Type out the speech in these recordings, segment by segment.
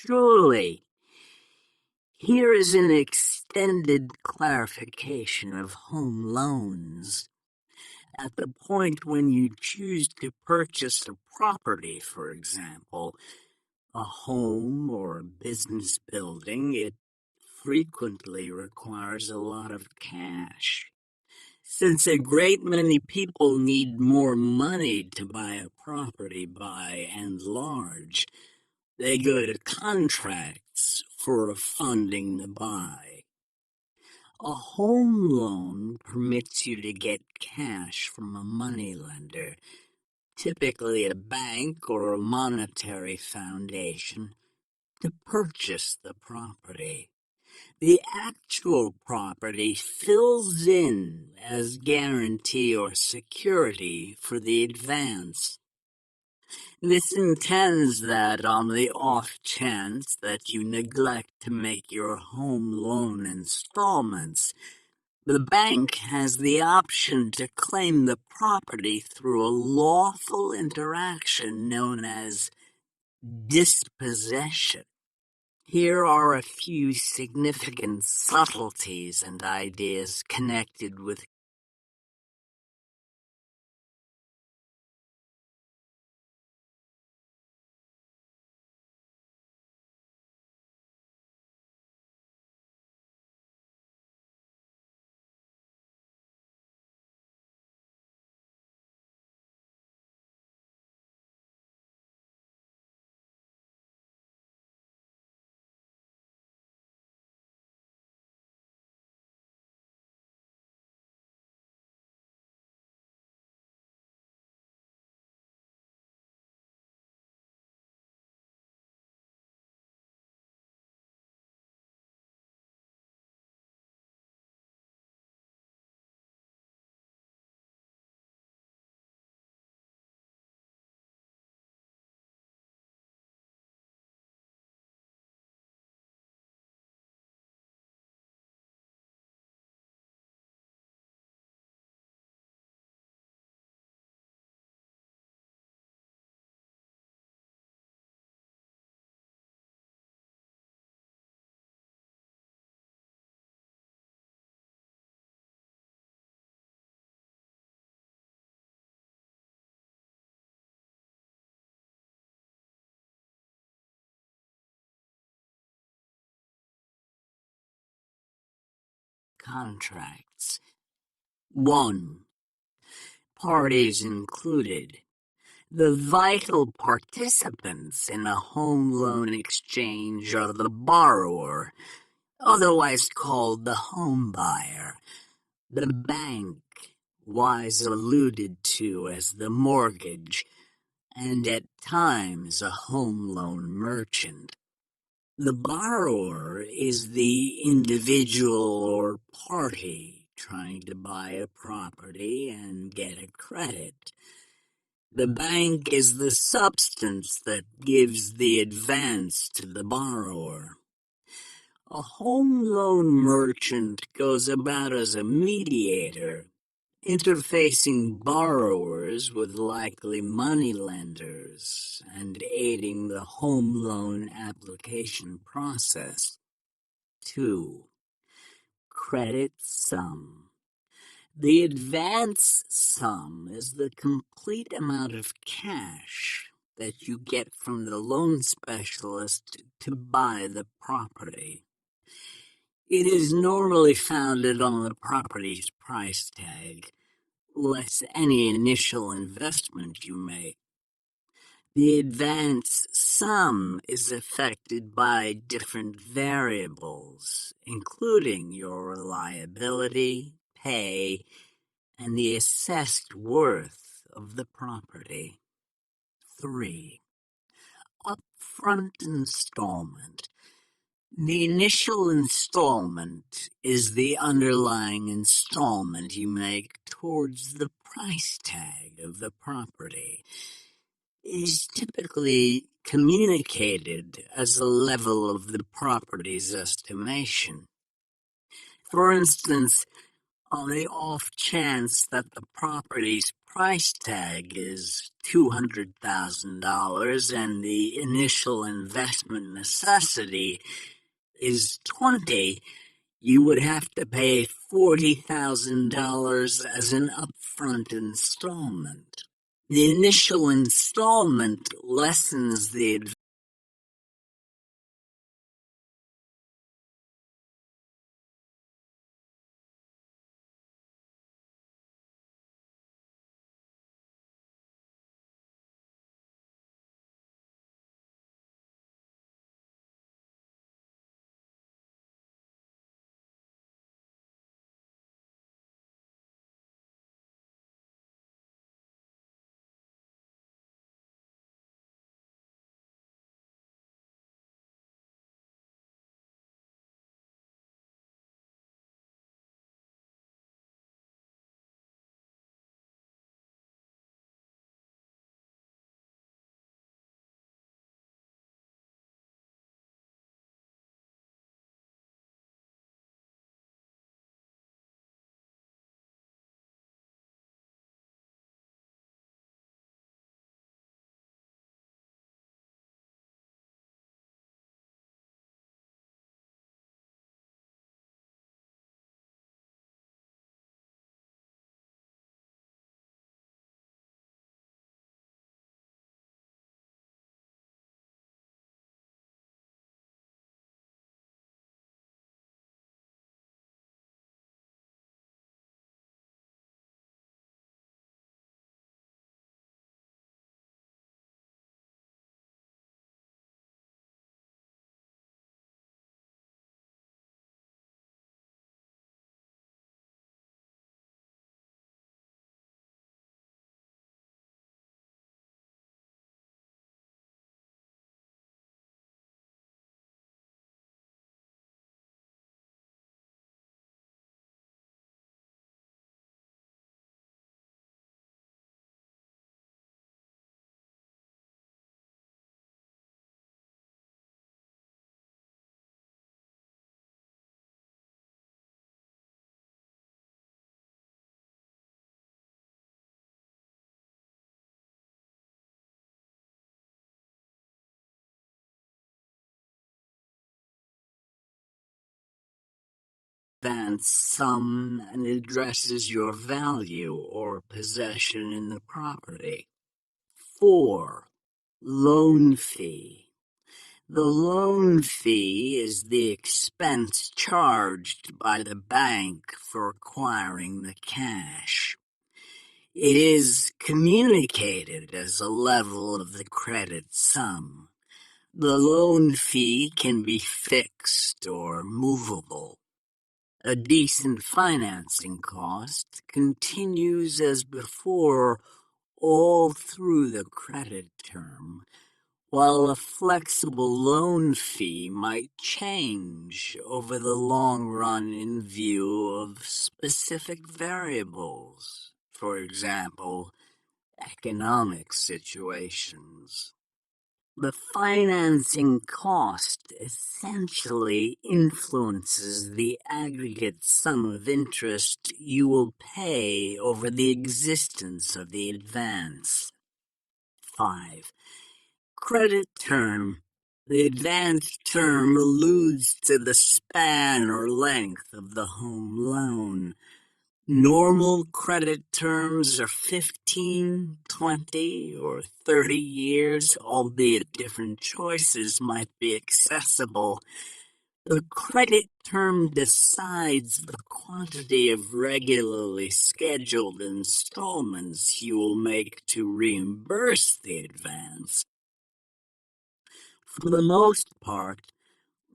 Surely. Here is an extended clarification of home loans. At the point when you choose to purchase a property, for example, a home or a business building, it frequently requires a lot of cash. Since a great many people need more money to buy a property by and large, they go to contracts for funding the buy. A home loan permits you to get cash from a moneylender, typically a bank or a monetary foundation, to purchase the property. The actual property fills in as guarantee or security for the advance. This intends that on the off chance that you neglect to make your home loan installments, the bank has the option to claim the property through a lawful interaction known as dispossession. Here are a few significant subtleties and ideas connected with contracts. 1. Parties included. The vital participants in a home loan exchange are the borrower, otherwise called the home buyer, the bank, wise alluded to as the mortgage, and at times a home loan merchant. The borrower is the individual or party trying to buy a property and get a credit. The bank is the substance that gives the advance to the borrower. A home loan merchant goes about as a mediator, interfacing borrowers with likely moneylenders and aiding the home loan application process. 2. Credit sum. The advance sum is the complete amount of cash that you get from the loan specialist to buy the property. It is normally founded on the property's price tag, less any initial investment you make. The advance sum is affected by different variables, including your reliability, pay, and the assessed worth of the property. 3. Upfront installment. The initial installment is the underlying installment you make towards the price tag of the property. It is typically communicated as a level of the property's estimation. For instance, on the off chance that the property's price tag is $200,000 and the initial investment necessity is 20, you would have to pay $40,000 as an upfront installment. The initial installment lessens the advance sum and addresses your value or possession in the property. 4. Loan fee. The loan fee is the expense charged by the bank for acquiring the cash. It is communicated as a level of the credit sum. The loan fee can be fixed or movable. A decent financing cost continues as before all through the credit term, while a flexible loan fee might change over the long run in view of specific variables, for example, economic situations. The financing cost essentially influences the aggregate sum of interest you will pay over the existence of the advance. 5. Credit term. The advance term alludes to the span or length of the home loan. Normal credit terms are 15, 20, or 30 years, albeit different choices might be accessible. The credit term decides the quantity of regularly scheduled installments you will make to reimburse the advance. For the most part,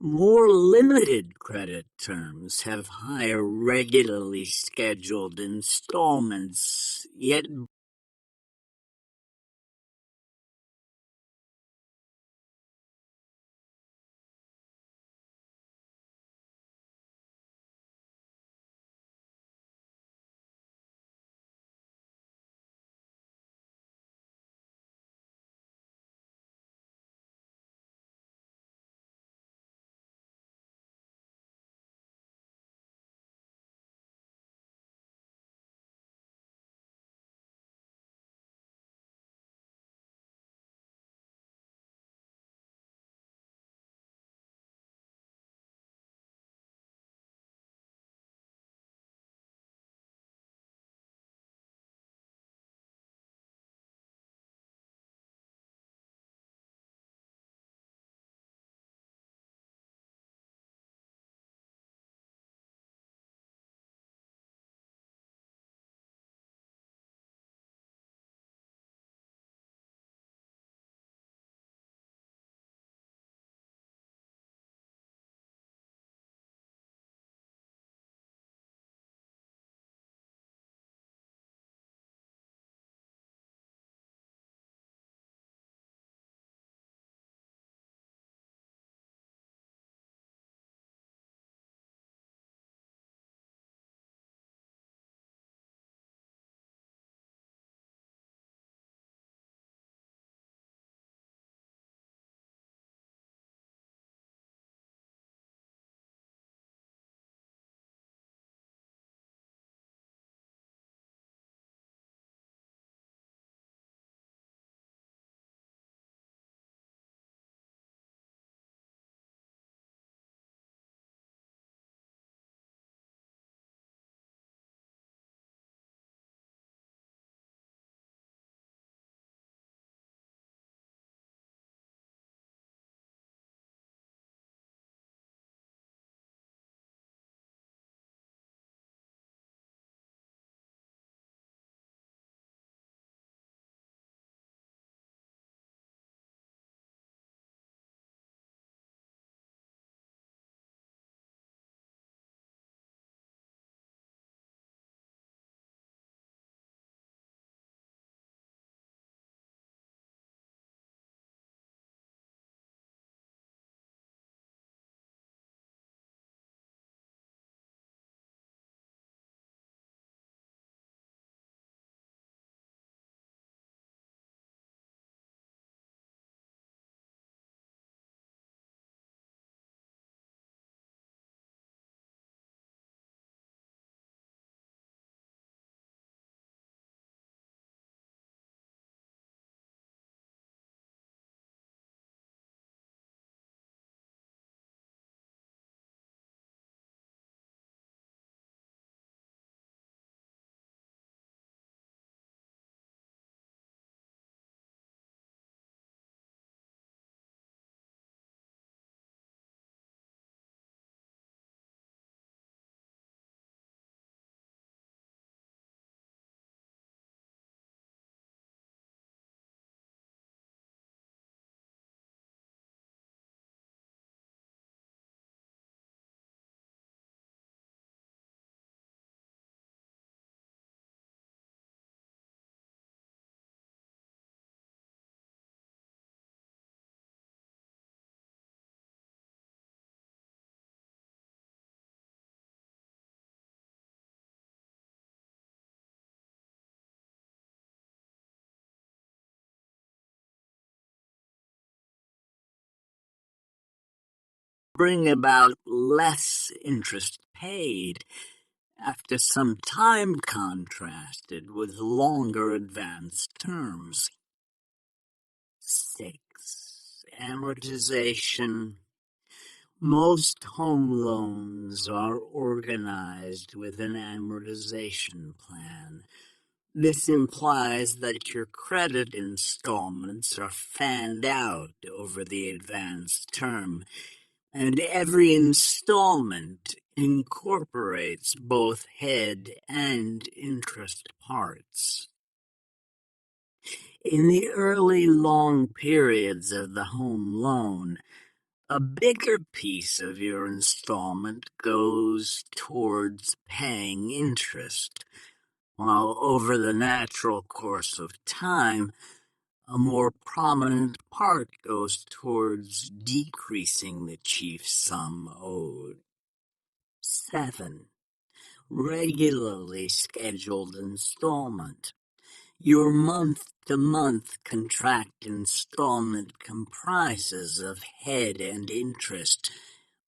more limited credit terms have higher regularly scheduled installments, yet bring about less interest paid after some time contrasted with longer advance terms. 6. Amortization. Most home loans are organized with an amortization plan. This implies that your credit installments are fanned out over the advance term, and every installment incorporates both head and interest parts. In the early long periods of the home loan, a bigger piece of your installment goes towards paying interest, while over the natural course of time, a more prominent part goes towards decreasing the chief sum owed. 7. Regularly scheduled installment. Your month-to-month contract installment comprises of head and interest,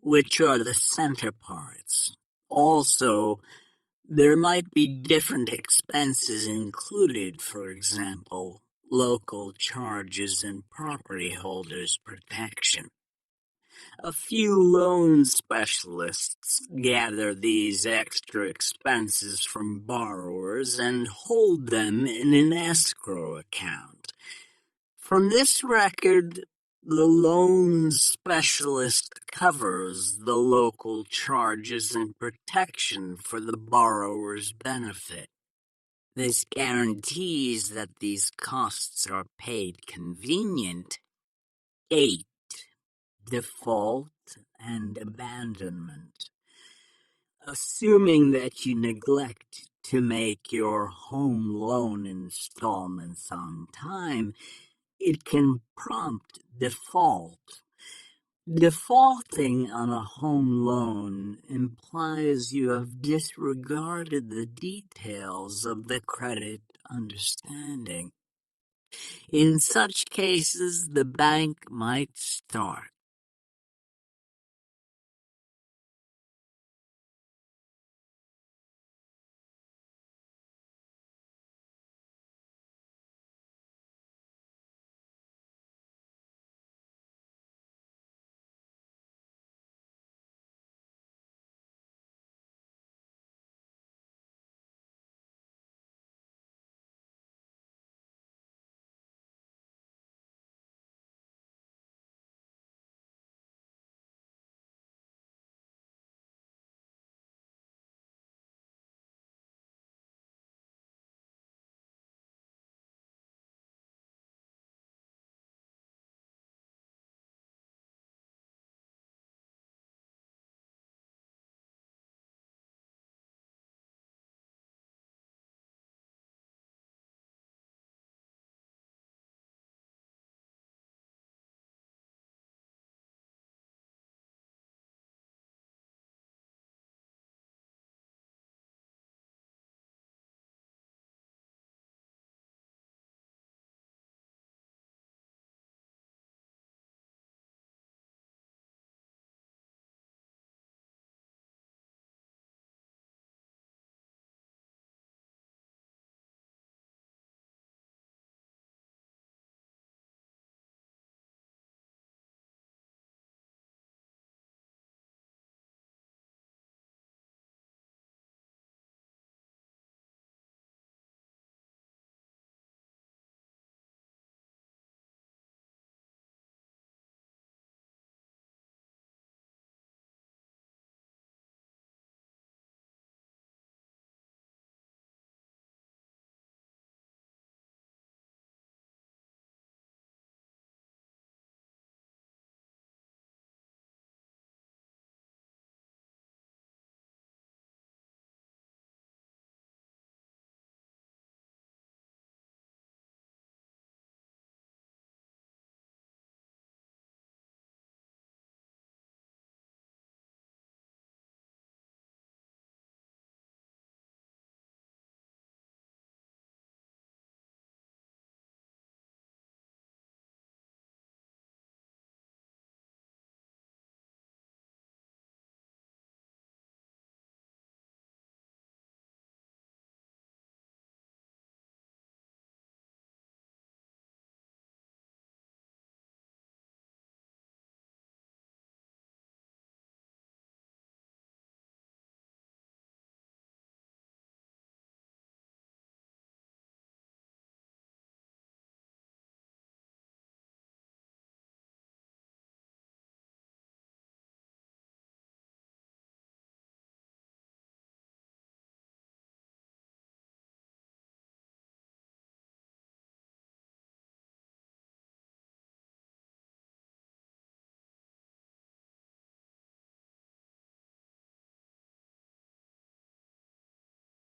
which are the center parts. Also, there might be different expenses included, for example, local charges and property holders' protection. A few loan specialists gather these extra expenses from borrowers and hold them in an escrow account. From this record, the loan specialist covers the local charges and protection for the borrower's benefit. This guarantees that these costs are paid convenient. 8. Default and abandonment. Assuming that you neglect to make your home loan installments on time, it can prompt default. Defaulting on a home loan implies you have disregarded the details of the credit understanding. In such cases, the bank might start